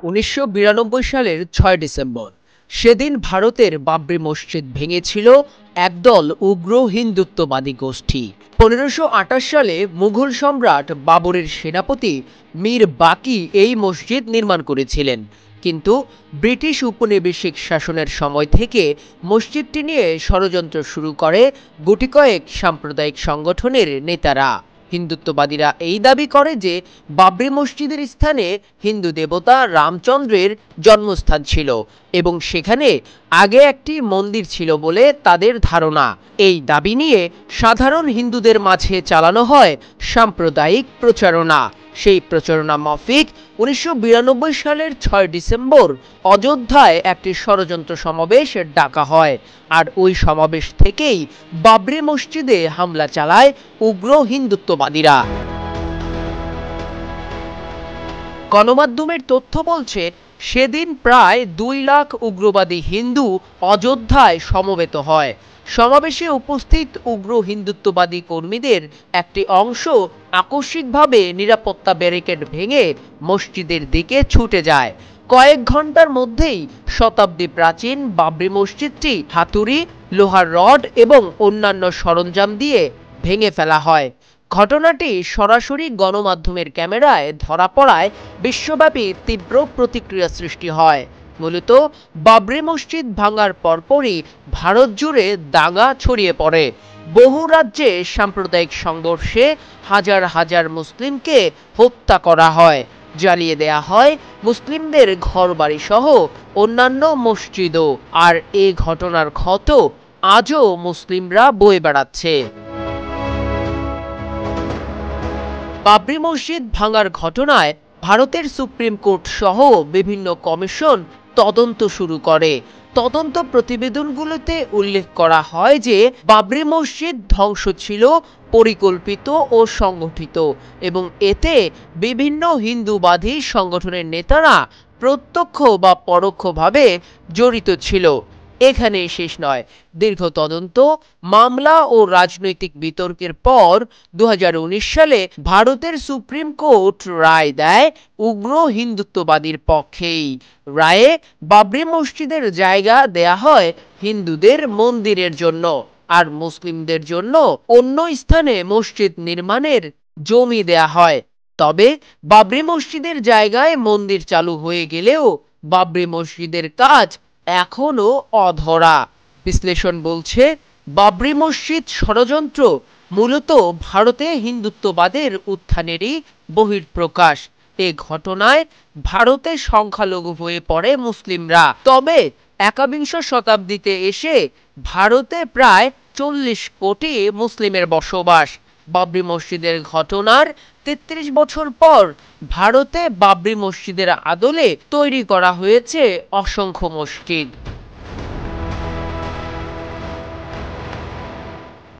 1992 সালের 6 ডিসেম্বর সেদিন ভারতের বাবরি মসজিদ ভেঙেছিল একদল উগ্র হিন্দুত্ববাদী গোষ্ঠী। 1528 সালে মুঘল সম্রাট বাবরের সেনাপতি মীর বাকি এই মসজিদ নির্মাণ করেছিলেন, কিন্তু ব্রিটিশ উপনিবেশিক শাসনের সময় থেকে মসজিদটি নিয়ে ষড়যন্ত্র শুরু করে গুটিকয়েক সাম্প্রদায়িক সংগঠনের নেতারা। হিন্দুত্ববাদীরা এই দাবি করে যে বাবরি মসজিদের স্থানে হিন্দু দেবতা রামচন্দ্রের জন্মস্থান ছিল এবং সেখানে আগে একটি মন্দির ছিল বলে তাদের ধারণা। এই দাবি নিয়ে সাধারণ হিন্দুদের মাঝে চালানো হয় সাম্প্রদায়িক প্রচারণা। সেই প্রচারণা মাফিক 1992 সালের 6 ডিসেম্বর অযোধ্যায় একটি ষড়যন্ত্র সমাবেশ ডাকা হয়, আর ওই সমাবেশ থেকেই বাবরি মসজিদে হামলা চালায় উগ্র হিন্দুত্ববাদীরা। গণমাধ্যমের তথ্য বলছে, সেদিন প্রায় 2 লাখ উগ্রবাদী হিন্দু অযোধ্যায় সমবেত হয়। সমাবেশে উপস্থিত উগ্র হিন্দুত্ববাদী কর্মীদের একটি অংশ আকস্মিকভাবে নিরাপত্তা ব্যারিকেড ভেঙে মসজিদের দিকে ছুটে যায়। কয়েক ঘন্টার মধ্যেই শতাব্দী প্রাচীন বাবরি মসজিদটি হাতুড়ি, লোহার রড এবং অন্যান্য সরঞ্জাম দিয়ে ভেঙে ফেলা হয়। ঘটনাটি সরাসরি গণমাধ্যমের ক্যামেরায় ধরা পড়ায় বিশ্বব্যাপী তীব্র প্রতিক্রিয়া সৃষ্টি হয়। মূলত বাবরি মসজিদ ভাঙার পরপরই ভারত জুড়ে দাঙ্গা ছড়িয়ে পড়ে। বহু রাজ্যে সাম্প্রদায়িক সংঘর্ষে হাজার হাজার মুসলিমকে হত্যা করা হয়, জ্বালিয়ে দেয়া হয় মুসলিমদের ঘরবাড়ি সহ অন্যান্য মসজিদও। আর এ ঘটনার ক্ষত আজও মুসলিমরা বয়ে বেড়াচ্ছে। বাবরি মসজিদ ভাঙার ঘটনায় ভারতের সুপ্রিম কোর্ট সহ বিভিন্ন কমিশন তদন্ত শুরু করে। তদন্ত প্রতিবেদনগুলোতে উল্লেখ করা হয় যে বাবরি মসজিদ ধ্বংস ছিল পরিকল্পিত ও সংগঠিত এবং এতে বিভিন্ন হিন্দুবাদী সংগঠনের নেতারা প্রত্যক্ষ বা পরোক্ষভাবে জড়িত ছিল। এখানেই শেষ নয়, দীর্ঘ তদন্ত, মামলা ও রাজনৈতিক বিতর্কের পর 2019 সালে ভারতের সুপ্রিম কোর্ট রায় দেয় উগ্র হিন্দুত্ববাদীর পক্ষেই। রায়ে বাবরি মসজিদের জায়গা দেয়া হয় হিন্দুদের মন্দিরের জন্য, আর মুসলিমদের জন্য অন্য স্থানে মসজিদ নির্মাণের জমি দেয়া হয়। তবে বাবরি মসজিদের জায়গায় মন্দির চালু হয়ে গেলেও বাবরি মসজিদের কাজ এখনো অধরা। বিশ্লেষণ বলছে, বাবরি মসজিদ ষড়যন্ত্র মূলত ভারতে হিন্দুত্ববাদের উত্থানেরই বহিঃপ্রকাশ। এ ঘটনায় ভারতে সংখ্যালঘু হয়ে পড়ে মুসলিমরা। তবে একবিংশ শতাব্দীতে এসে ভারতে প্রায় 40 কোটি মুসলিমের বসবাস। বাবরি মসজিদের ঘটনার 33 বছর পর ভারতে বাবরি মসজিদের আদলে তৈরি করা হয়েছে অসংখ্য মসজিদ।